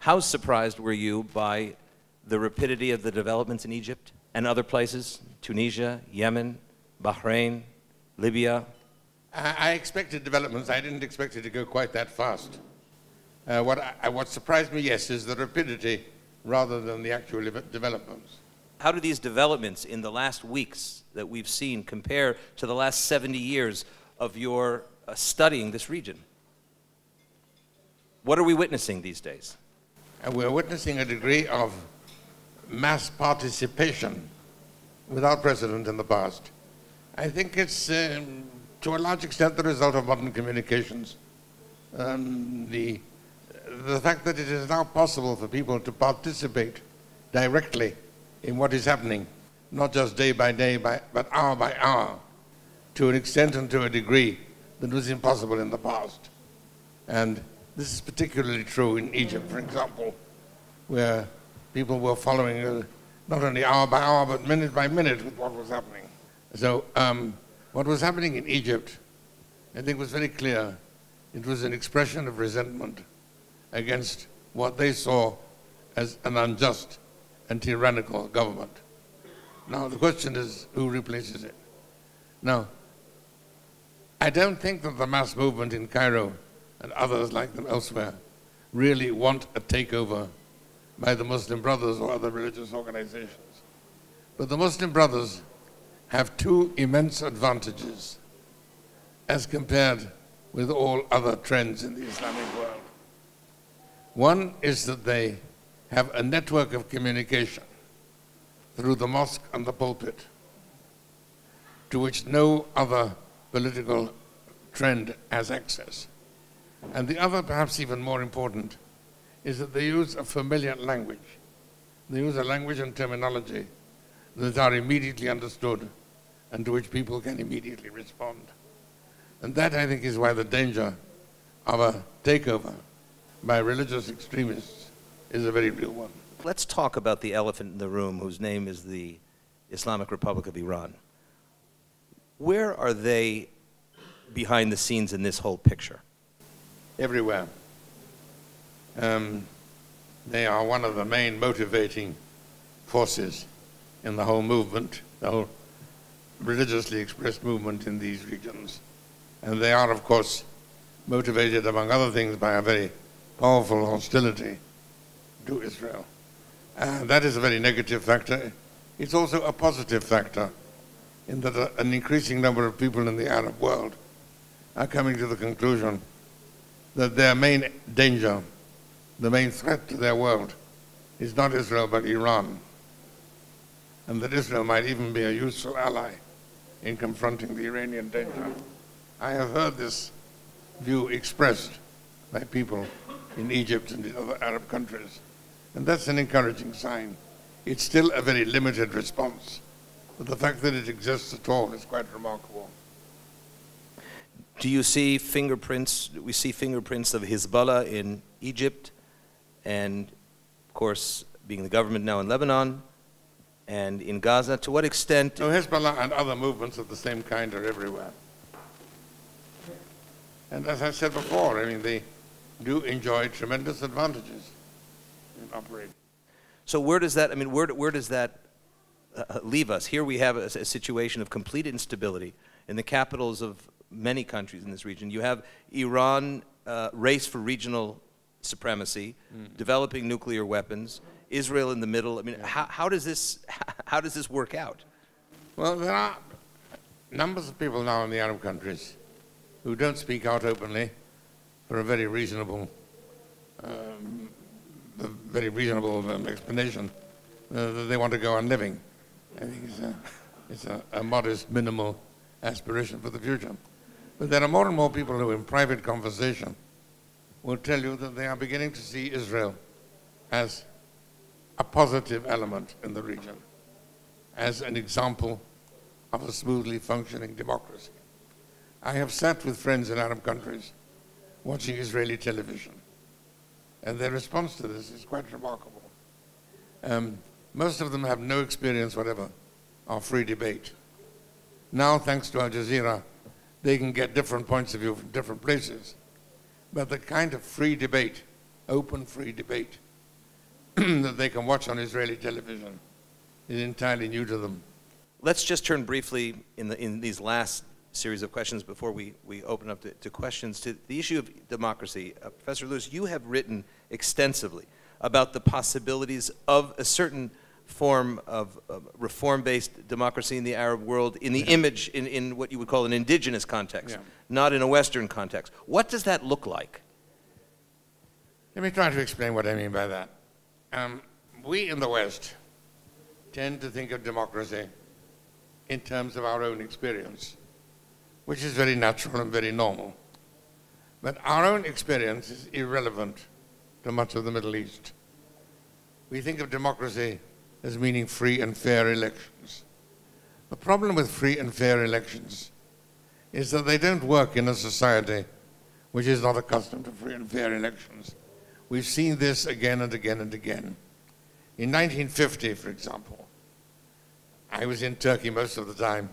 How surprised were you by the rapidity of the developments in Egypt and other places, Tunisia, Yemen, Bahrain, Libya? I expected developments. I didn't expect it to go quite that fast. What surprised me, yes, is the rapidity rather than the actual developments. How do these developments in the last weeks that we've seen compare to the last 70 years of your studying this region? What are we witnessing these days? We're witnessing a degree of mass participation without precedent in the past. I think it's, to a large extent, the result of modern communications. The fact that it is now possible for people to participate directly in what is happening, not just day by day, but hour by hour, to an extent and to a degree that was impossible in the past. And this is particularly true in Egypt, for example, where people were following not only hour by hour, but minute by minute with what was happening. So what was happening in Egypt, I think, was very clear. It was an expression of resentment against what they saw as an unjust and tyrannical government. Now, the question is, who replaces it? Now, I don't think that the mass movement in Cairo and others like them elsewhere really want a takeover by the Muslim Brothers or other religious organizations. But the Muslim Brothers have two immense advantages as compared with all other trends in the Islamic world. One is that they have a network of communication through the mosque and the pulpit to which no other political trend has access. And the other, perhaps even more important, is that they use a familiar language. They use a language and terminology that are immediately understood and to which people can immediately respond. And that, I think, is why the danger of a takeover by religious extremists is a very real one. Let's talk about the elephant in the room, whose name is the Islamic Republic of Iran. Where are they behind the scenes in this whole picture? Everywhere. They are one of the main motivating forces in the whole movement, the whole religiously expressed movement in these regions. And they are, of course, motivated, among other things, by a very powerful hostility to Israel. That is a very negative factor. It's also a positive factor in that an increasing number of people in the Arab world are coming to the conclusion that their main danger, the main threat to their world, is not Israel but Iran, and that Israel might even be a useful ally in confronting the Iranian danger. I have heard this view expressed by people in Egypt and in other Arab countries, and that's an encouraging sign. It's still a very limited response, but the fact that it exists at all is quite remarkable. Do you see fingerprints? We see fingerprints of Hezbollah in Egypt, and of course, being the government now in Lebanon and in Gaza. To what extent? So Hezbollah and other movements of the same kind are everywhere. And as I said before, I mean, they do enjoy tremendous advantages in operating. So where does that, I mean, where does that leave us? Here we have a situation of complete instability in the capitals of many countries in this region. You have Iran race for regional supremacy, developing nuclear weapons, Israel in the middle. I mean, how does this work out? Well, there are numbers of people now in the Arab countries who don't speak out openly for a very reasonable explanation that they want to go on living. I think it's a modest, minimal aspiration for the future. But there are more and more people who, in private conversation, will tell you that they are beginning to see Israel as a positive element in the region, as an example of a smoothly functioning democracy. I have sat with friends in Arab countries watching Israeli television, and their response to this is quite remarkable. Most of them have no experience whatever of free debate. Now, thanks to Al Jazeera, they can get different points of view from different places. But the kind of free debate, open free debate, that they can watch on Israeli television is entirely new to them. Let's just turn briefly in these last series of questions before we open up to questions to the issue of democracy. Professor Lewis, you have written extensively about the possibilities of a certain form of reform-based democracy in the Arab world, in the image, in what you would call an indigenous context, not in a Western context. What does that look like? Let me try to explain what I mean by that. We in the West tend to think of democracy in terms of our own experience, which is very natural and very normal. But our own experience is irrelevant to much of the Middle East. We think of democracy as meaning free and fair elections. The problem with free and fair elections is that they don't work in a society which is not accustomed to free and fair elections. We've seen this again and again and again. In 1950, for example, I was in Turkey most of the time,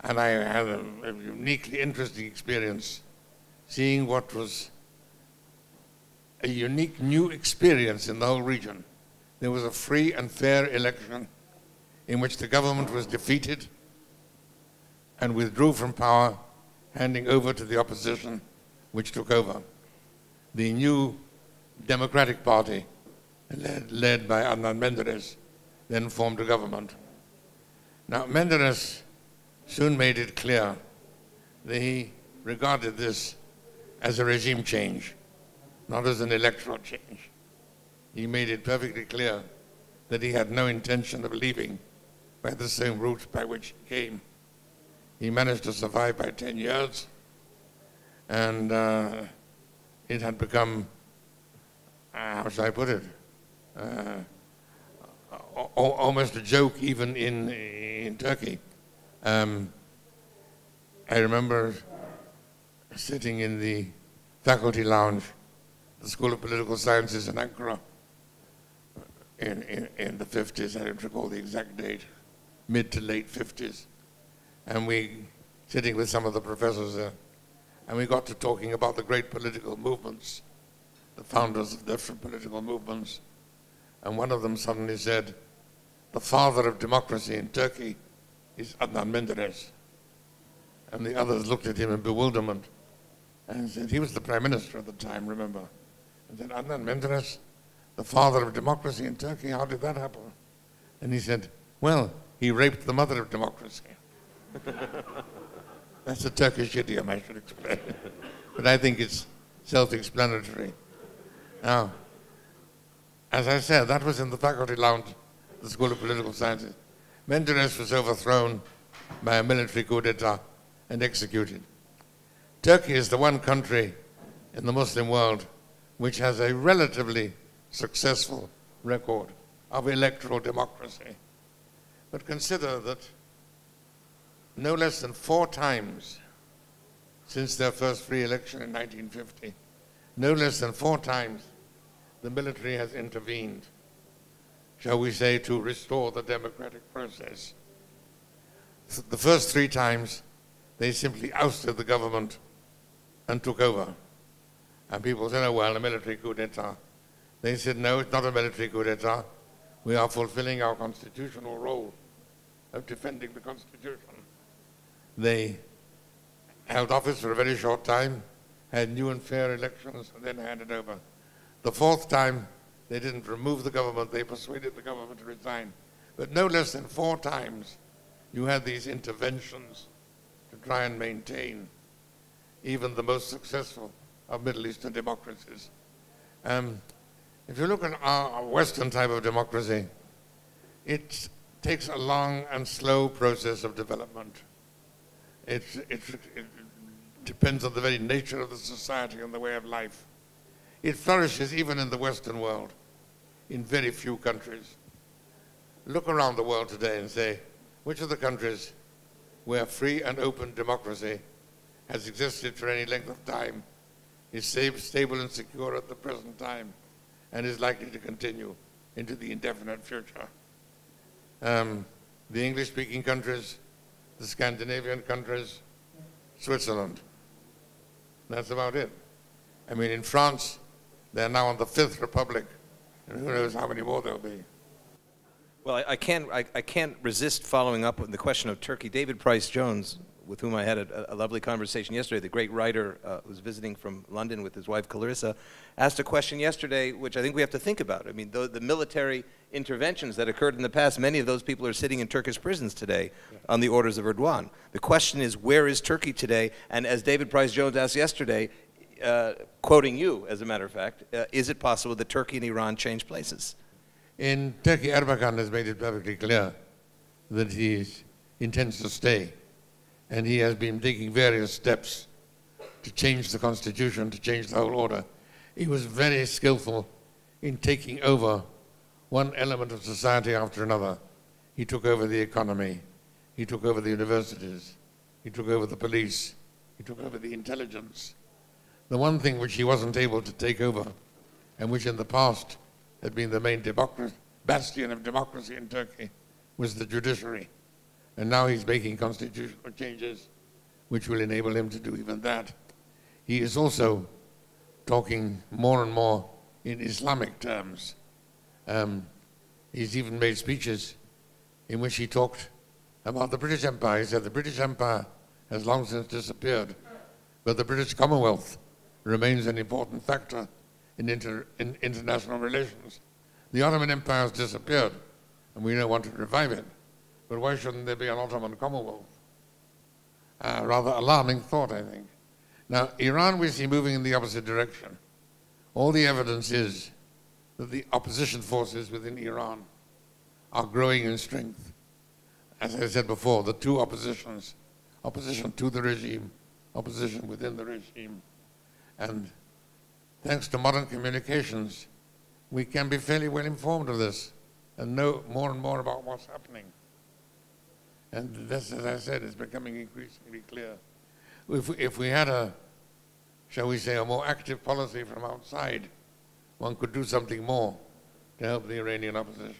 and I had a uniquely interesting experience seeing what was a unique new experience in the whole region. There was a free and fair election in which the government was defeated and withdrew from power, handing over to the opposition, which took over. The new Democratic Party, led by Adnan Menderes, then formed a government. Now, Menderes soon made it clear that he regarded this as a regime change, not as an electoral change. He made it perfectly clear that he had no intention of leaving by the same route by which he came. He managed to survive by 10 years, and it had become, how shall I put it, almost a joke even in Turkey. I remember sitting in the faculty lounge, the School of Political Sciences in Ankara, in the 50s, I don't recall the exact date, mid to late 50s. And we, sitting with some of the professors there, and we got to talking about the great political movements, the founders of different political movements. And one of them suddenly said, the father of democracy in Turkey is Adnan Menderes. And the others looked at him in bewilderment and said, he was the prime minister at the time, remember? And said, Adnan Menderes, the father of democracy in Turkey, how did that happen? And he said, well, he raped the mother of democracy. That's a Turkish idiom, I should explain. But I think it's self-explanatory. Now, as I said, that was in the faculty lounge, the School of Political Sciences. Menderes was overthrown by a military coup d'etat and executed. Turkey is the one country in the Muslim world which has a relatively successful record of electoral democracy. But consider that no less than 4 times since their first free election in 1950, no less than 4 times the military has intervened, shall we say, to restore the democratic process. The first 3 times, they simply ousted the government and took over. And people said, oh, well, a military coup d'etat. They said, no, it's not a military coup d'etat. We are fulfilling our constitutional role of defending the Constitution. They held office for a very short time, had new and fair elections, and then handed over. The 4th time, they didn't remove the government, they persuaded the government to resign. But no less than 4 times, you had these interventions to try and maintain even the most successful of Middle Eastern democracies. If you look at our Western type of democracy, it takes a long and slow process of development. It depends on the very nature of the society and the way of life. It flourishes even in the Western world, in very few countries. Look around the world today and say, which of the countries where free and open democracy has existed for any length of time is safe, stable and secure at the present time and is likely to continue into the indefinite future? The English-speaking countries, the Scandinavian countries, Switzerland. That's about it. I mean, in France, they're now on the 5th republic And who knows how many more there'll be. Well, I can't resist following up on the question of Turkey. David Price Jones, with whom I had a lovely conversation yesterday, the great writer who's visiting from London with his wife Clarissa, asked a question yesterday which I think we have to think about. I mean, the military interventions that occurred in the past, many of those people are sitting in Turkish prisons today on the orders of Erdogan. The question is, where is Turkey today? And as David Price Jones asked yesterday, quoting you, as a matter of fact, is it possible that Turkey and Iran change places? In Turkey, Erdogan has made it perfectly clear that he intends to stay. And he has been taking various steps to change the constitution, to change the whole order. He was very skillful in taking over one element of society after another. He took over the economy. He took over the universities. He took over the police. He took over the intelligence. The one thing which he wasn't able to take over, and which in the past had been the main bastion of democracy in Turkey, was the judiciary. And now he's making constitutional changes which will enable him to do even that. He is also talking more and more in Islamic terms. He's even made speeches in which he talked about the British Empire. He said the British Empire has long since disappeared, but the British Commonwealth remains an important factor in international relations. The Ottoman Empire has disappeared, and we don't want to revive it. But why shouldn't there be an Ottoman Commonwealth? Rather alarming thought, I think. Now, Iran we see moving in the opposite direction. All the evidence is that the opposition forces within Iran are growing in strength. As I said before, the two oppositions, opposition to the regime, opposition within the regime. And thanks to modern communications, we can be fairly well informed of this and know more and more about what's happening. And this, as I said, is becoming increasingly clear. If we had a, shall we say, a more active policy from outside, one could do something more to help the Iranian opposition.